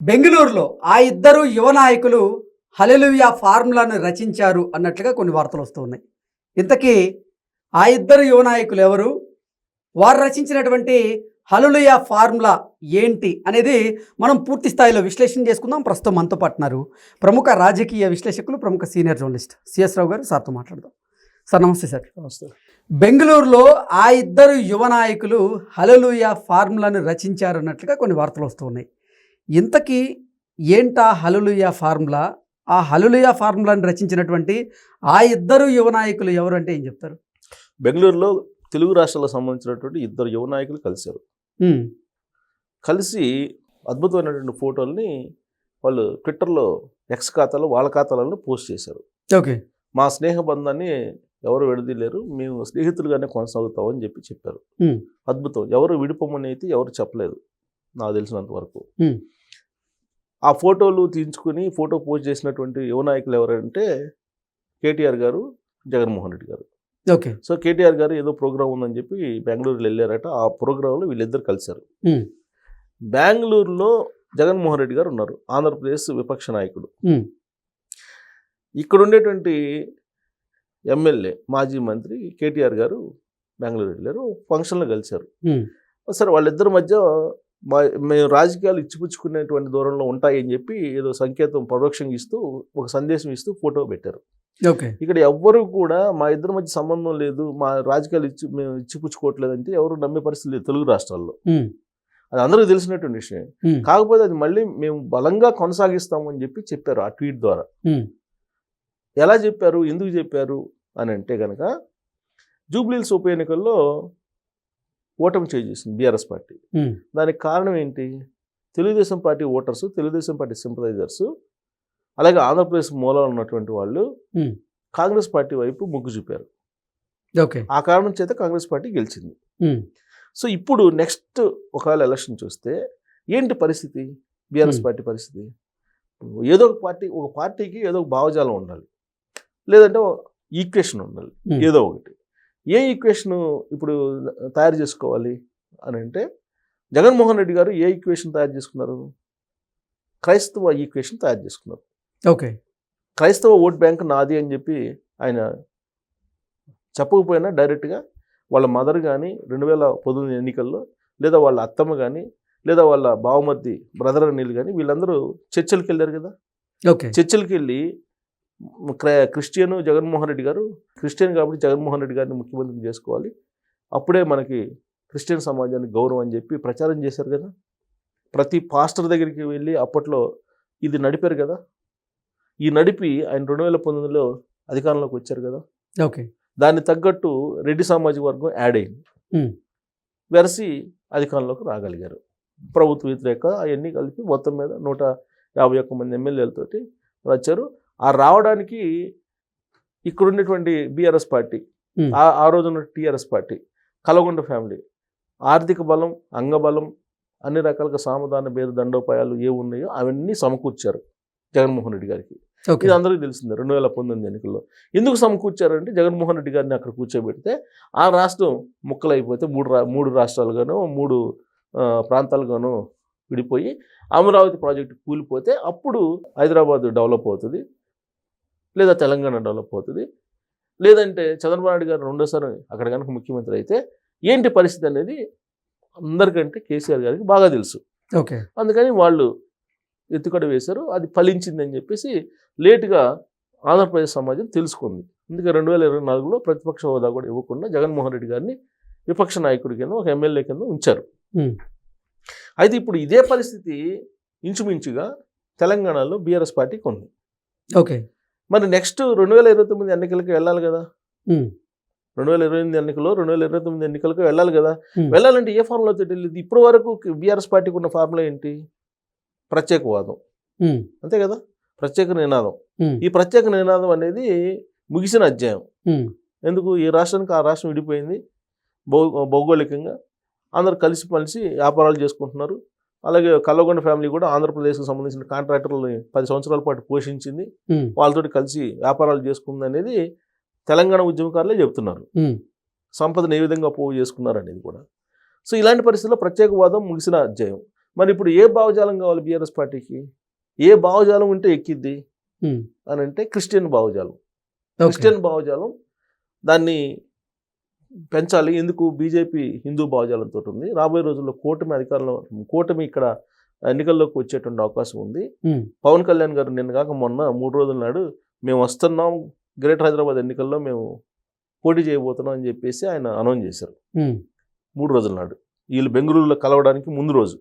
బెంగళూరులో ఆ ఇద్దరు యువ నాయకులు హల్లెలూయా ఫార్ములాను రచించారు అన్నట్లుగా కొన్ని వార్తలు వస్తూ ఉన్నాయి. ఇంతకీ ఆ ఇద్దరు యువ నాయకులు ఎవరు, వారు రచించినటువంటి హల్లెలూయా ఫార్ములా ఏంటి అనేది మనం పూర్తి స్థాయిలో విశ్లేషణ చేసుకుందాం. ప్రస్తుతం మనతో పాటున్నారు ప్రముఖ రాజకీయ విశ్లేషకులు, ప్రముఖ సీనియర్ జర్నలిస్ట్ సిఎస్ రావు గారు. సార్తో మాట్లాడదాం. సార్ నమస్తే. సార్ నమస్తే. బెంగళూరులో ఆ ఇద్దరు యువ నాయకులు హల్లెలూయా ఫార్ములాను రచించారు అన్నట్లుగా కొన్ని వార్తలు వస్తూ ఉన్నాయి. ఇంతకీ ఏంటా హల్లెలూయా ఫార్ములా? ఆ హల్లెలూయా ఫార్ములాను రచించినటువంటి ఆ ఇద్దరు యువ నాయకులు ఎవరు అంటే ఏం చెప్తారు? బెంగళూరులో తెలుగు రాష్ట్రాలకు సంబంధించినటువంటి ఇద్దరు యువ నాయకులు కలిశారు. కలిసి అద్భుతమైనటువంటి ఫోటోల్ని వాళ్ళు ట్విట్టర్లో ఎక్స్ ఖాతాలో వాళ్ళ ఖాతాలలో పోస్ట్ చేశారు. ఓకే. మా స్నేహ బంధాన్ని ఎవరు విడదీయలేరు, మేము స్నేహితులుగానే కొనసాగుతామని చెప్పారు. అద్భుతం. ఎవరు విడిపోమని అయితే ఎవరు చెప్పలేదు నాకు తెలిసినంత వరకు. ఆ ఫోటోలు తీయించుకుని ఫోటో పోస్ట్ చేసినటువంటి యువ నాయకులు ఎవరంటే కేటీఆర్ గారు, జగన్మోహన్ రెడ్డి గారు. ఓకే. సో కేటీఆర్ గారు ఏదో ప్రోగ్రామ్ ఉందని చెప్పి బెంగళూరులో వెళ్ళారట. ఆ ప్రోగ్రాంలో వీళ్ళిద్దరు కలిశారు. బెంగళూరులో జగన్మోహన్ రెడ్డి గారు ఉన్నారు, ఆంధ్రప్రదేశ్ విపక్ష నాయకుడు. ఇక్కడ ఉండేటువంటి ఎమ్మెల్యే మాజీ మంత్రి కేటీఆర్ గారు బెంగళూరు వెళ్ళారు, ఫంక్షన్లో కలిశారు. సరే వాళ్ళిద్దరి మధ్య మేము రాజకీయాలు ఇచ్చిపుచ్చుకునేటువంటి దూరంలో ఉంటాయని చెప్పి ఏదో సంకేతం పరోక్షంగా ఇస్తూ ఒక సందేశం ఇస్తూ ఫోటో పెట్టారు. ఇక్కడ ఎవ్వరు కూడా మా ఇద్దరి మధ్య సంబంధం లేదు, మా రాజకీయాలు మేము ఇచ్చిపుచ్చుకోవట్లేదు అంటే ఎవరు నమ్మే పరిస్థితి లేదు తెలుగు రాష్ట్రాల్లో. అది అందరికీ తెలిసినటువంటి విషయం. కాకపోతే అది మళ్ళీ మేము బలంగా కొనసాగిస్తామని చెప్పి చెప్పారు ఆ ట్వీట్ ద్వారా. ఎలా చెప్పారు, ఎందుకు చెప్పారు అని అంటే కనుక జూబ్లీహిల్స్ ఉప ఎన్నికల్లో ఓటమి చేసింది బీఆర్ఎస్ పార్టీ. దానికి కారణం ఏంటి? Telugu Desam party voters, Telugu Desam party sympathisers, అలాగే ఆంధ్రప్రదేశ్ మూలాలు ఉన్నటువంటి వాళ్ళు కాంగ్రెస్ పార్టీ వైపు మొగ్గు చూపారు. ఆ కారణం చేత కాంగ్రెస్ పార్టీ గెలిచింది. సో ఇప్పుడు నెక్స్ట్ ఒకవేళ ఎలక్షన్ చూస్తే ఏంటి పరిస్థితి? బీఆర్ఎస్ పార్టీ పరిస్థితి ఏదో ఒక పార్టీకి ఏదో ఒక భావజాలం ఉండాలి, లేదంటే ఈక్వేషన్ ఉండాలి, ఏదో ఒకటి. ఏ ఈక్వేషన్ ఇప్పుడు తయారు చేసుకోవాలి అని అంటే జగన్మోహన్ రెడ్డి గారు ఏ ఈక్వేషన్ తయారు చేసుకున్నారు? క్రైస్తవ ఈక్వేషన్ తయారు చేసుకున్నారు. ఓకే. క్రైస్తవ ఓట్ బ్యాంక్ నాది అని చెప్పి ఆయన చెప్పకపోయినా డైరెక్ట్గా వాళ్ళ మదర్ కానీ 2019 ఎన్నికల్లో, లేదా వాళ్ళ అత్తమ్మ కానీ, లేదా వాళ్ళ బావమర్ది బ్రదర్ అనిల్ కానీ వీళ్ళందరూ చర్చలకు వెళ్ళారు కదా. చర్చలకు వెళ్ళి క్రిస్టియన్ జగన్మోహన్ రెడ్డి గారు క్రిస్టియన్ కాబట్టి జగన్మోహన్ రెడ్డి గారిని ముఖ్యమంత్రిని చేసుకోవాలి, అప్పుడే మనకి క్రిస్టియన్ సమాజానికి గౌరవం అని చెప్పి ప్రచారం చేశారు కదా. ప్రతి పాస్టర్ దగ్గరికి వెళ్ళి అప్పట్లో ఇది నడిపారు కదా. ఈ నడిపి ఆయన 2019లో అధికారంలోకి వచ్చారు కదా. ఓకే. దాన్ని తగ్గట్టు రెడ్డి సామాజిక వర్గం యాడ్ అయింది, వెరసి అధికారంలోకి రాగలిగారు. ప్రభుత్వ వ్యతిరేక అవన్నీ కలిపి మొత్తం మీద 151 మంది ఎమ్మెల్యేలతోటి వచ్చారు. ఆ రావడానికి ఇక్కడ ఉండేటువంటి బీఆర్ఎస్ పార్టీ, ఆ రోజున టీఆర్ఎస్ పార్టీ, కలగొండ ఫ్యామిలీ ఆర్థిక బలం, అంగబలం, అన్ని రకాలుగా సామధాన భేద దండోపాయాలు ఏ ఉన్నాయో అవన్నీ సమకూర్చారు జగన్మోహన్ రెడ్డి గారికి. ఇది అందరికీ తెలిసిందే. 2019 ఎన్నికల్లో ఎందుకు సమకూర్చారంటే జగన్మోహన్ రెడ్డి గారిని అక్కడ కూర్చోబెడితే ఆ రాష్ట్రం ముక్కలైపోతే మూడు రాష్ట్రాలుగాను 3 ప్రాంతాలుగాను విడిపోయి అమరావతి ప్రాజెక్టు కూలిపోతే అప్పుడు హైదరాబాద్ డెవలప్ అవుతుంది, లేదా తెలంగాణ డెవలప్ అవుతుంది, లేదంటే చంద్రబాబు నాయుడు గారు రెండోసారి అక్కడ కనుక ముఖ్యమంత్రి అయితే ఏంటి పరిస్థితి అనేది అందరికంటే కేసీఆర్ గారికి బాగా తెలుసు. అందుకని వాళ్ళు ఎత్తుకడ వేశారు. అది ఫలించిందని చెప్పేసి లేటుగా ఆంధ్రప్రదేశ్ సమాజం తెలుసుకుంది. అందుకే 2024లో ప్రతిపక్ష హోదా కూడా ఇవ్వకుండా జగన్మోహన్ రెడ్డి గారిని విపక్ష నాయకుడి కింద, ఒక ఎమ్మెల్యే కింద ఉంచారు. అయితే ఇప్పుడు ఇదే పరిస్థితి ఇంచుమించుగా తెలంగాణలో బీఆర్ఎస్ పార్టీకి ఉంది. మరి నెక్స్ట్ 2029 ఎన్నికలకు వెళ్ళాలి కదా. 2028 ఎన్నికల్లో 2029 ఎన్నికలకు వెళ్ళాలి కదా. వెళ్ళాలంటే ఏ ఫార్ములాతో వెళ్ళేది? ఇప్పటి వరకు బీఆర్ఎస్ పార్టీకి ఉన్న ఫార్ములా ఏంటి? ప్రత్యేకవాదం, అంతే కదా, ప్రత్యేక నినాదం. ఈ ప్రత్యేక నినాదం అనేది ముగిసిన అధ్యాయం. ఎందుకు? ఈ రాష్ట్రానికి ఆ రాష్ట్రం విడిపోయింది, భౌగోళికంగా అందరు కలిసి వ్యాపారాలు చేసుకుంటున్నారు. అలాగే కల్లగొండ ఫ్యామిలీ కూడా ఆంధ్రప్రదేశ్కి సంబంధించిన కాంట్రాక్టర్లని 10 సంవత్సరాల పాటు పోషించింది, వాళ్ళతోటి కలిసి వ్యాపారాలు చేసుకుంది అనేది తెలంగాణ ఉద్యమకారులే చెప్తున్నారు. సంపదను ఏ విధంగా పోగు చేసుకున్నారు అనేది కూడా. సో ఇలాంటి పరిస్థితుల్లో ప్రత్యేకవాదం ముగిసిన అధ్యాయం. మరి ఇప్పుడు ఏ భావజాలం కావాలి బీఆర్ఎస్ పార్టీకి? ఏ భావజాలం ఉంటే ఎక్కిద్ది అని అంటే క్రిస్టియన్ భావజాలం. క్రిస్టియన్ భావజాలం దాన్ని పెంచాలి. ఎందుకు? బీజేపీ హిందూ భావజాలంతో ఉంది. రాబోయే రోజుల్లో కూటమి ఇక్కడ ఎన్నికల్లోకి వచ్చేటువంటి అవకాశం ఉంది. పవన్ కళ్యాణ్ గారు నిన్న కాక మొన్న 3 రోజుల నాడు మేము వస్తున్నాం, గ్రేటర్ హైదరాబాద్ ఎన్నికల్లో మేము పోటీ చేయబోతున్నాం అని చెప్పేసి ఆయన అనౌన్స్ చేశారు 3 రోజుల నాడు. వీళ్ళు బెంగళూరులో కలవడానికి ముందు రోజు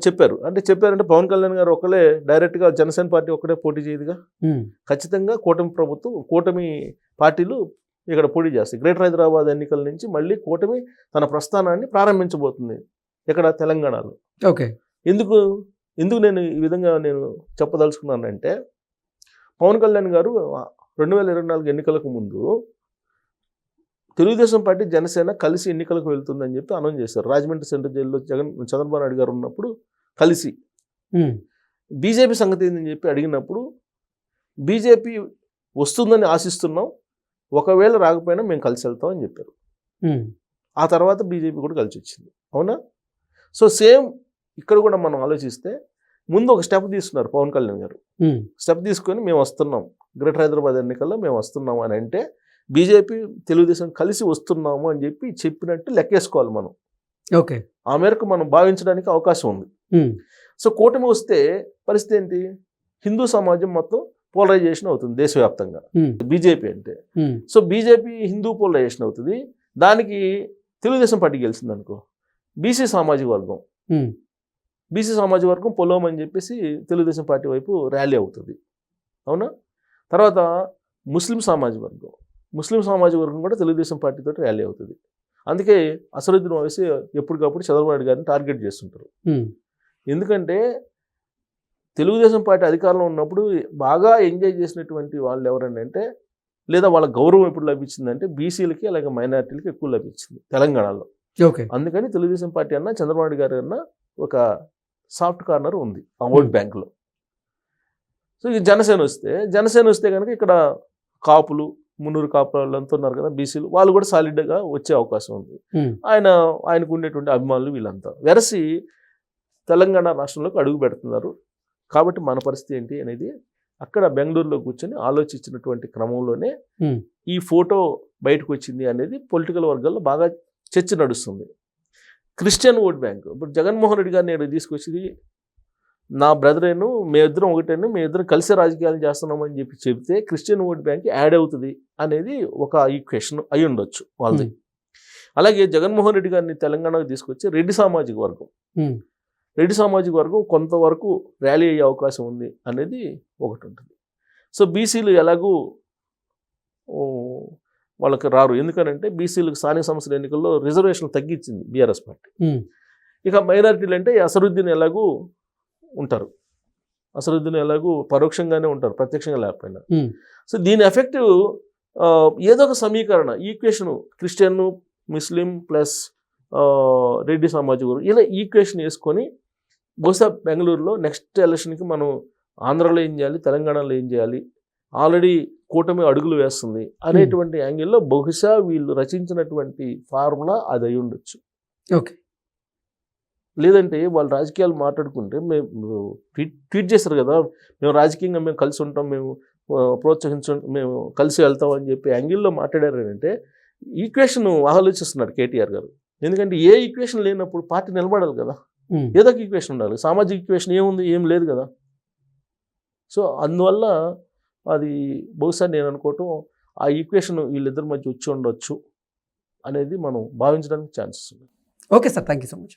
చెప్పారంటే పవన్ కళ్యాణ్ గారు ఒకళ్ళే డైరెక్ట్గా జనసేన పార్టీ ఒక్కడే పోటీ చేయదుగా. ఖచ్చితంగా కూటమి పార్టీలు ఇక్కడ పోటీ చేస్తాయి. గ్రేటర్ హైదరాబాద్ ఎన్నికల నుంచి మళ్ళీ కూటమి తన ప్రస్థానాన్ని ప్రారంభించబోతుంది ఇక్కడ తెలంగాణలో. ఎందుకు నేను ఈ విధంగా చెప్పదలుచుకున్నానంటే, పవన్ కళ్యాణ్ గారు 2024 ఎన్నికలకు ముందు తెలుగుదేశం పార్టీ జనసేన కలిసి ఎన్నికలకు వెళ్తుందని చెప్పి అనౌన్స్ చేశారు. రాజమండ్రి సెంట్రల్ జైల్లో చంద్రబాబు నాయుడు గారు ఉన్నప్పుడు కలిసి. బీజేపీ సంగతి ఏందని చెప్పి అడిగినప్పుడు, బీజేపీ వస్తుందని ఆశిస్తున్నాం, ఒకవేళ రాకపోయినా మేము కలిసి వెళ్తాం అని చెప్పారు. ఆ తర్వాత బీజేపీ కూడా కలిసి వచ్చింది. అవునా? సో సేమ్ ఇక్కడ కూడా మనం ఆలోచిస్తే ముందు ఒక స్టెప్ తీసుకున్నారు పవన్ కళ్యాణ్ గారు. స్టెప్ తీసుకొని మేము వస్తున్నాం, గ్రేటర్ హైదరాబాద్ ఎన్నికల్లో మేము వస్తున్నాము అని అంటే బీజేపీ తెలుగుదేశం కలిసి వస్తున్నాము అని చెప్పినట్టు లెక్కేసుకోవాలి మనం. ఆ మేరకు మనం భావించడానికి అవకాశం ఉంది. సో కూటమి వస్తే పరిస్థితి ఏంటి? హిందూ సమాజం మొత్తం పోలరైజేషన్ అవుతుంది దేశవ్యాప్తంగా బీజేపీ అంటే. సో బీజేపీ హిందూ పోలరైజేషన్ అవుతుంది. దానికి తెలుగుదేశం పార్టీ గెలిచింది అనుకో, బీసీ సామాజిక వర్గం పొలవమని చెప్పేసి తెలుగుదేశం పార్టీ వైపు ర్యాలీ అవుతుంది. అవునా? తర్వాత ముస్లిం సామాజిక వర్గం కూడా తెలుగుదేశం పార్టీతో ర్యాలీ అవుతుంది. అందుకే అసదుద్దీన్ ఓవైసీ ఎప్పటికప్పుడు చంద్రబాబు నాయుడు గారిని టార్గెట్ చేస్తుంటారు. ఎందుకంటే తెలుగుదేశం పార్టీ అధికారంలో ఉన్నప్పుడు బాగా ఎంజాయ్ చేసినటువంటి వాళ్ళు ఎవరంటే, లేదా వాళ్ళ గౌరవం ఎప్పుడు లభించిందంటే బీసీలకి అలాగే మైనారిటీలకి ఎక్కువ లభించింది తెలంగాణలో. అందుకని తెలుగుదేశం పార్టీ అన్న చంద్రబాబు నాయుడు గారు అన్న ఒక సాఫ్ట్ కార్నర్ ఉంది ఆ ఓట్ బ్యాంకులో. సో ఈ జనసేన వస్తే కనుక ఇక్కడ కాపులు, మున్నూరు కాపులంతా ఉన్నారు కదా బీసీలు, వాళ్ళు కూడా సాలిడ్గా వచ్చే అవకాశం ఉంది. ఆయనకు ఉండేటువంటి అభిమానులు వీళ్ళంతా వెరసి తెలంగాణ రాష్ట్రంలోకి అడుగు పెడుతున్నారు. కాబట్టి మన పరిస్థితి ఏంటి అనేది అక్కడ బెంగళూరులో కూర్చొని ఆలోచించినటువంటి క్రమంలోనే ఈ ఫోటో బయటకు వచ్చింది అనేది పొలిటికల్ వర్గాల్లో బాగా చర్చ నడుస్తుంది. క్రిస్టియన్ ఓట్ బ్యాంక్ ఇప్పుడు జగన్మోహన్ రెడ్డి గారిని నేను తీసుకొచ్చి నా బ్రదరేను, మేమిద్దరం ఒకటేను, మేమిద్దరం కలిసి రాజకీయాలు చేస్తున్నామని చెప్తే క్రిస్టియన్ ఓట్ బ్యాంక్ యాడ్ అవుతుంది అనేది ఒక ఈక్వేషన్ అయి ఉండొచ్చు వాళ్ళది. అలాగే జగన్మోహన్ రెడ్డి గారిని తెలంగాణకు తీసుకొచ్చి రెడ్డి సామాజిక వర్గం కొంతవరకు ర్యాలీ అయ్యే అవకాశం ఉంది అనేది ఒకటి ఉంటుంది. సో బీసీలు ఎలాగూ వాళ్ళకి రారు. ఎందుకనంటే బీసీలకు స్థానిక సంస్థల ఎన్నికల్లో రిజర్వేషన్ తగ్గించింది బీఆర్ఎస్ పార్టీ. ఇక మైనారిటీలు అంటే అసదుద్దీన్ ఎలాగూ ఉంటారు, పరోక్షంగానే ఉంటారు, ప్రత్యక్షంగా లేకపోయినా. సో దీని ఎఫెక్ట్ ఏదో ఒక సమీకరణ ఈక్వేషన్ క్రిస్టియన్, ముస్లిం ప్లస్ రెడ్డి సామాజిక వర్గం ఇలా ఈక్వేషన్ వేసుకొని బహుశా బెంగళూరులో నెక్స్ట్ ఎలక్షన్కి మనం ఆంధ్రాలో ఏం చేయాలి, తెలంగాణలో ఏం చేయాలి, ఆల్రెడీ కూటమి అడుగులు వేస్తుంది అనేటువంటి యాంగిల్లో బహుశా వీళ్ళు రచించినటువంటి ఫార్ములా అది అయి ఉండొచ్చు. లేదంటే వాళ్ళు రాజకీయాలు మాట్లాడుకుంటే మేము ట్వీట్ చేస్తారు కదా, మేము రాజకీయంగా మేము కలిసి ఉంటాం, మేము మేము కలిసి వెళ్తాం అని చెప్పి యాంగిల్లో మాట్లాడారు అంటే ఈక్వేషన్ ఆలోచిస్తున్నారు కేటీఆర్ గారు. ఎందుకంటే ఏ ఈక్వేషన్ లేనప్పుడు పార్టీ నిలబడాలి కదా, ఏదో ఒక ఈక్వేషన్ ఉండాలి. సామాజిక ఈక్వేషన్ ఏముంది? ఏం లేదు కదా. సో అందువల్ల అది బహుశా నేను అనుకోవటం ఆ ఈక్వేషన్ వీళ్ళిద్దరి మధ్య వచ్చి ఉండొచ్చు అనేది మనం భావించడానికి ఛాన్సెస్ ఉంది. Okay sir, thank you so much.